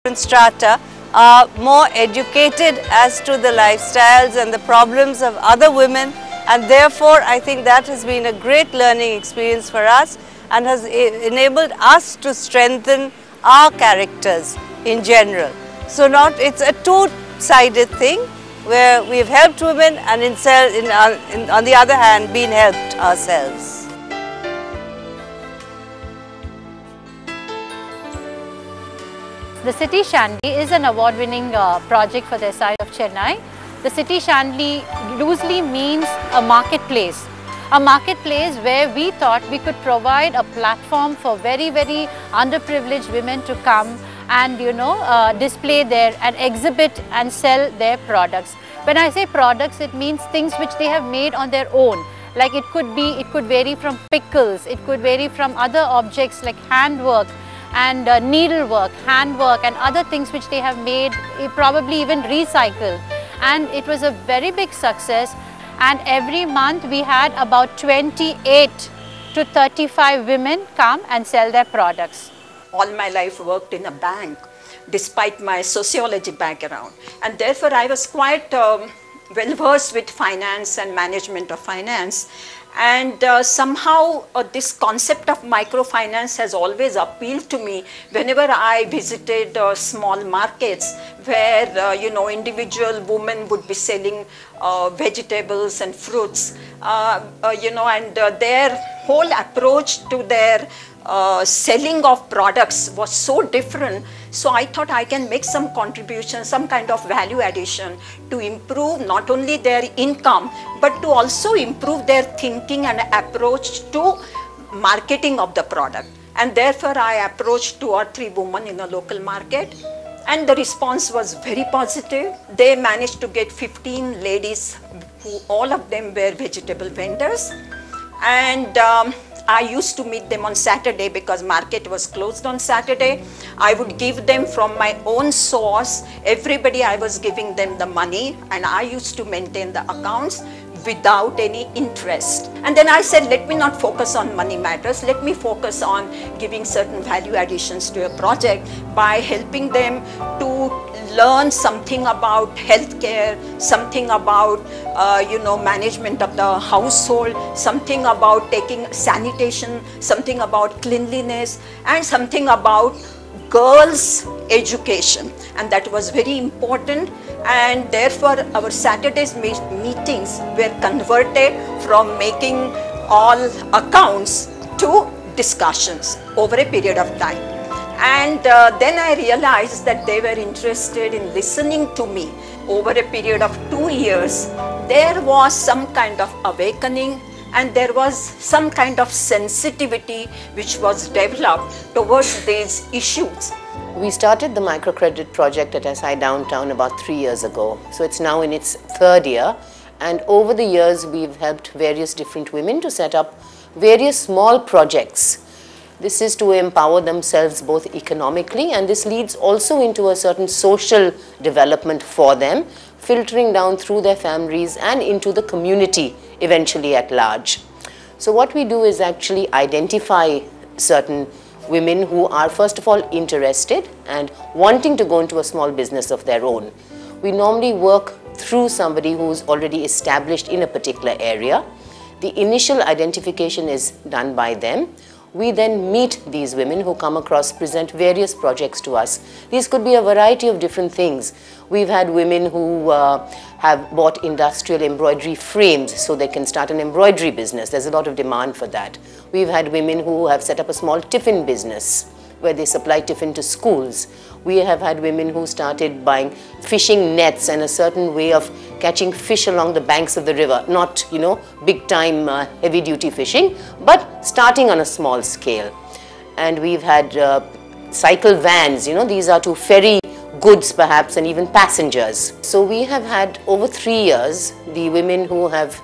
strata are more educated as to the lifestyles and the problems of other women, and therefore I think that has been a great learning experience for us and has enabled us to strengthen our characters in general. So it's a two-sided thing where we've helped women and on the other hand been helped ourselves. The City Shandy is an award-winning project for the SI of Chennai. The City Shandy loosely means a marketplace where we thought we could provide a platform for very underprivileged women to come and display their and exhibit and sell their products. When I say products, it means things which they have made on their own. Like it could vary from pickles, it could vary from other objects like handwork and needlework, handwork and other things which they have made, probably even recycled. And it was a very big success, and every month we had about 28 to 35 women come and sell their products. All my life worked in a bank despite my sociology background, and therefore I was quite well versed with finance and management of finance. And somehow this concept of microfinance has always appealed to me whenever I visited small markets where individual women would be selling vegetables and fruits, and their whole approach to their selling of products was so different. So I thought I can make some contribution, some kind of value addition to improve not only their income but to also improve their thinking and approach to marketing of the product. And therefore I approached 2 or 3 women in a local market, and the response was very positive. They managed to get 15 ladies who all of them were vegetable vendors, and I used to meet them on Saturday because market was closed on Saturday. I would give them from my own source. Everybody I was giving them the money, and I used to maintain the accounts without any interest. And then I said, let me not focus on money matters, let me focus on giving certain value additions to a project by helping them to learn something about healthcare, something about management of the household, something about taking sanitation, something about cleanliness, and something about girls' education. And that was very important, and therefore our Saturdays meetings were converted from making all accounts to discussions over a period of time. And then I realized that they were interested in listening to me. Over a period of 2 years, there was some kind of awakening, and there was some kind of sensitivity which was developed towards these issues. We started the microcredit project at SI Downtown about 3 years ago. So it's now in its 3rd year, and over the years we've helped various different women to set up various small projects. This is to empower themselves both economically, and this leads also into a certain social development for them, filtering down through their families and into the community eventually at large. So what we do is actually identify certain women who are first of all interested and wanting to go into a small business of their own. We normally work through somebody who's already established in a particular area. The initial identification is done by them. We then meet these women who come across, present various projects to us. These could be a variety of different things. We've had women who have bought industrial embroidery frames so they can start an embroidery business. There's a lot of demand for that. We've had women who have set up a small tiffin business where they supply tiffin to schools. We have had women who started buying fishing nets and a certain way of catching fish along the banks of the river. Not, big time heavy duty fishing, but starting on a small scale. And we've had cycle vans, these are to ferry goods perhaps and even passengers. So we have had over 3 years, the women who have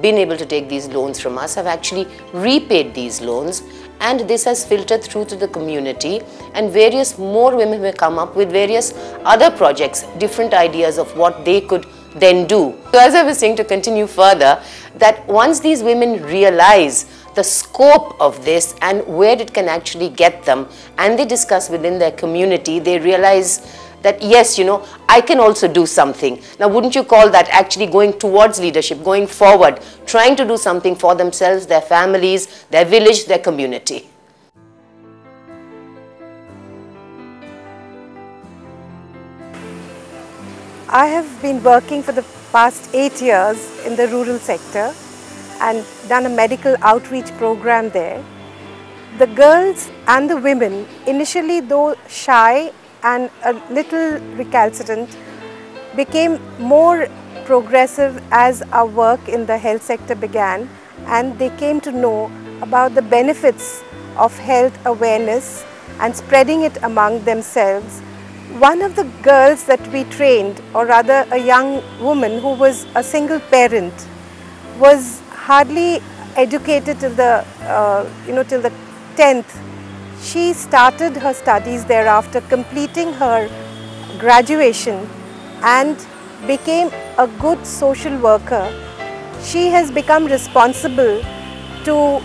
been able to take these loans from us have actually repaid these loans, and this has filtered through to the community, and various more women have come up with various other projects, different ideas of what they could then do. So as I was saying, to continue further, that once these women realize the scope of this and where it can actually get them, and they discuss within their community, they realize that yes, you know, I can also do something. Now, wouldn't you call that actually going towards leadership, going forward, trying to do something for themselves, their families, their village, their community? I have been working for the past 8 years in the rural sector and done a medical outreach program there. The girls and the women, initially though shy and a little recalcitrant, became more progressive as our work in the health sector began, and they came to know about the benefits of health awareness and spreading it among themselves. One of the girls that we trained, or rather a young woman who was a single parent, was hardly educated till the till the 10th. She started her studies thereafter, completing her graduation, and became a good social worker. She has become responsible to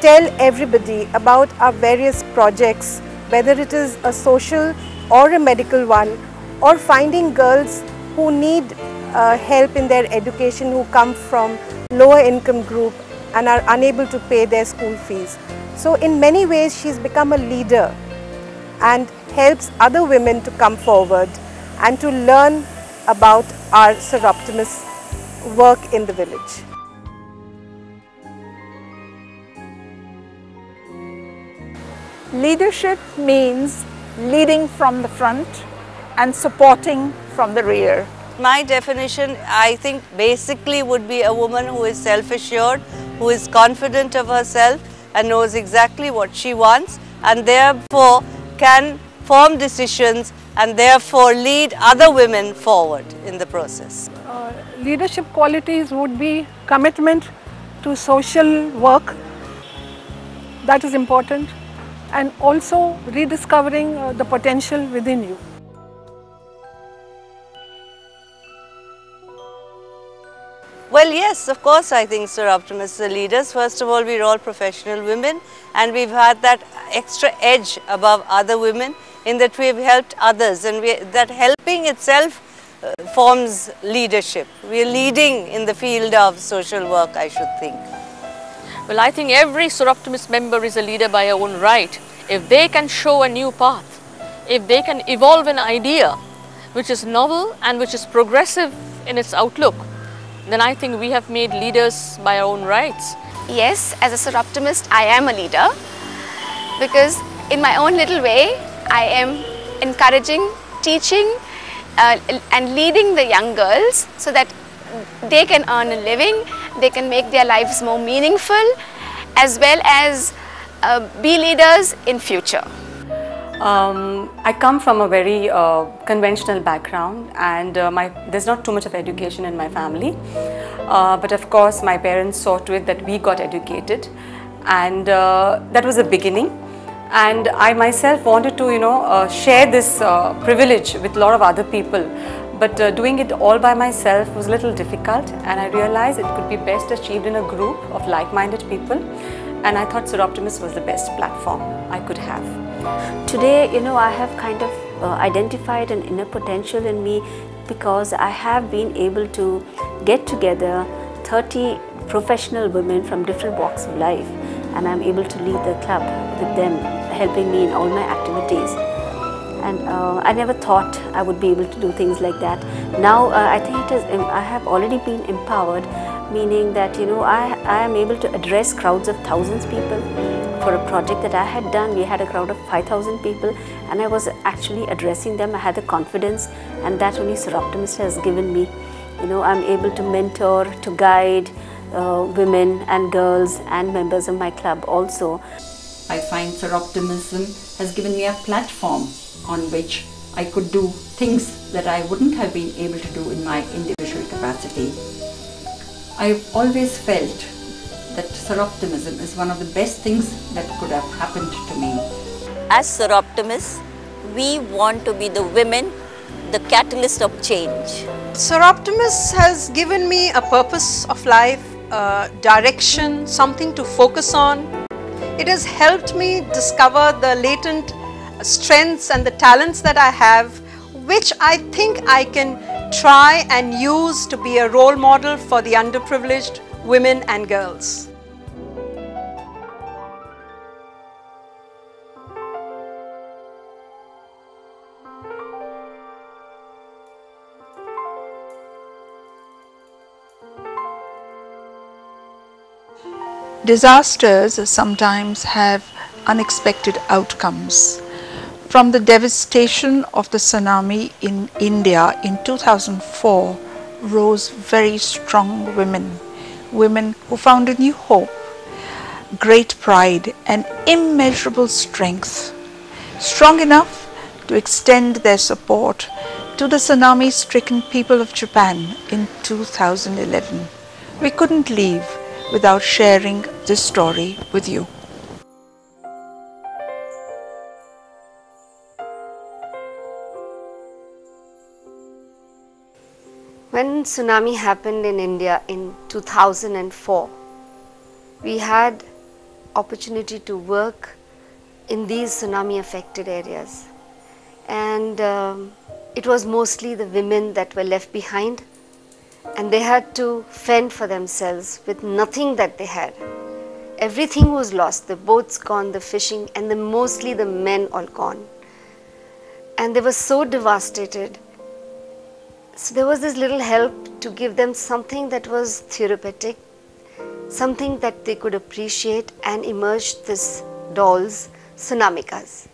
tell everybody about our various projects, whether it is a social or a medical one, or finding girls who need help in their education, who come from lower income group and are unable to pay their school fees. So in many ways she's become a leader and helps other women to come forward and to learn about our Seroptimus work in the village. Leadership means leading from the front and supporting from the rear. My definition, I think, basically would be a woman who is self-assured, who is confident of herself and knows exactly what she wants, and therefore can form decisions and therefore lead other women forward in the process. Leadership qualities would be commitment to social work, that is important, and also rediscovering the potential within you. Well, yes, of course, I think Seroptimus are leaders. First of all, we're all professional women, and we've had that extra edge above other women in that we've helped others, and that helping itself forms leadership. We're leading in the field of social work, I should think. Well, I think every Seroptimus member is a leader by their own right. If they can show a new path, if they can evolve an idea which is novel and which is progressive in its outlook, then I think we have made leaders by our own rights. Yes, as a Seroptimist, I am a leader, because in my own little way, I am encouraging, teaching and leading the young girls so that they can earn a living, they can make their lives more meaningful, as well as be leaders in future. I come from a very conventional background, and there's not too much of education in my family, but of course my parents saw to it that we got educated, and that was the beginning. And I myself wanted to share this privilege with a lot of other people, but doing it all by myself was a little difficult, and I realized it could be best achieved in a group of like-minded people, and I thought Seroptimus was the best platform I could have. Today, I have kind of identified an inner potential in me, because I have been able to get together 30 professional women from different walks of life, and I'm able to lead the club with them, helping me in all my activities. And I never thought I would be able to do things like that. Now I think I have already been empowered, meaning that I am able to address crowds of thousands of people. For a project that I had done, we had a crowd of 5,000 people, and I was actually addressing them. I had the confidence, and that only Seroptimus has given me. I'm able to mentor, to guide women and girls and members of my club also. I find Seroptimism has given me a platform on which I could do things that I wouldn't have been able to do in my individual capacity. I've always felt that Seroptimism is one of the best things that could have happened to me. As Seroptimists, we want to be the women, the catalyst of change. Seroptimus has given me a purpose of life, direction, something to focus on. It has helped me discover the latent strengths and the talents that I have, which I think I can try and use to be a role model for the underprivileged women and girls. Disasters sometimes have unexpected outcomes. From the devastation of the tsunami in India in 2004 rose very strong women, women who found a new hope, great pride and immeasurable strength, strong enough to extend their support to the tsunami-stricken people of Japan in 2011. We couldn't leave without sharing this story with you. When tsunami happened in India in 2004, we had opportunity to work in these tsunami affected areas, and it was mostly the women that were left behind, and they had to fend for themselves with nothing that they had. Everything was lost, the boats gone, the fishing, and mostly the men all gone. And they were so devastated. So there was this little help to give them something that was therapeutic, something that they could appreciate, and emerged this dolls, Tsunamikas.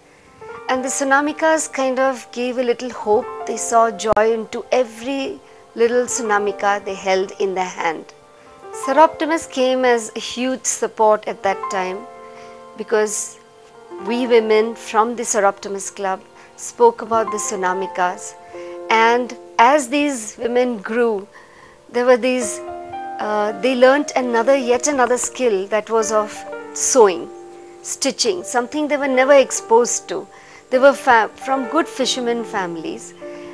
And the Tsunamikas kind of gave a little hope. They saw joy into every little Tsunamika they held in their hand. Soroptimist came as a huge support at that time, because we women from the Soroptimist Club spoke about the Tsunamikas, and as these women grew, there were these, they learnt yet another skill that was of sewing, stitching, something they were never exposed to. They were from good fishermen families,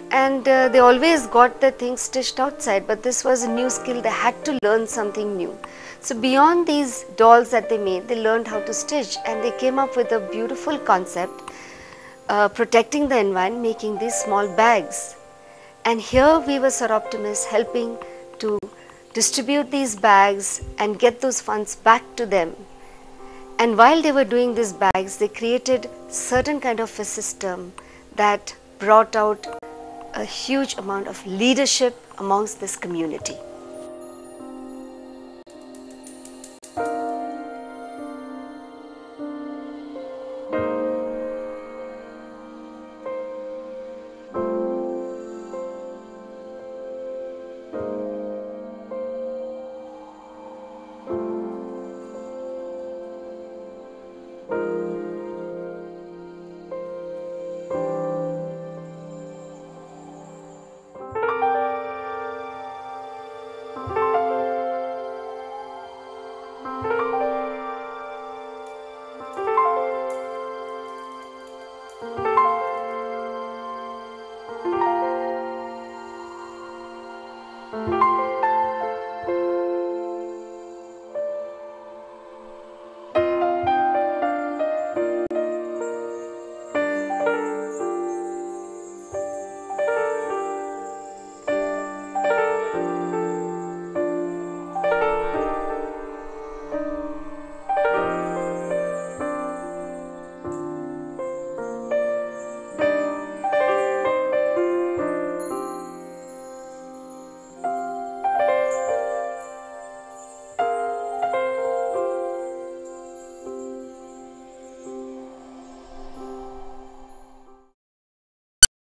and they always got their things stitched outside, but this was a new skill. They had to learn something new. So beyond these dolls that they made, they learned how to stitch, and they came up with a beautiful concept, protecting the environment, making these small bags. And here we were Soroptimists helping to distribute these bags and get those funds back to them. And while they were doing these bags, they created certain kind of a system that brought out a huge amount of leadership amongst this community.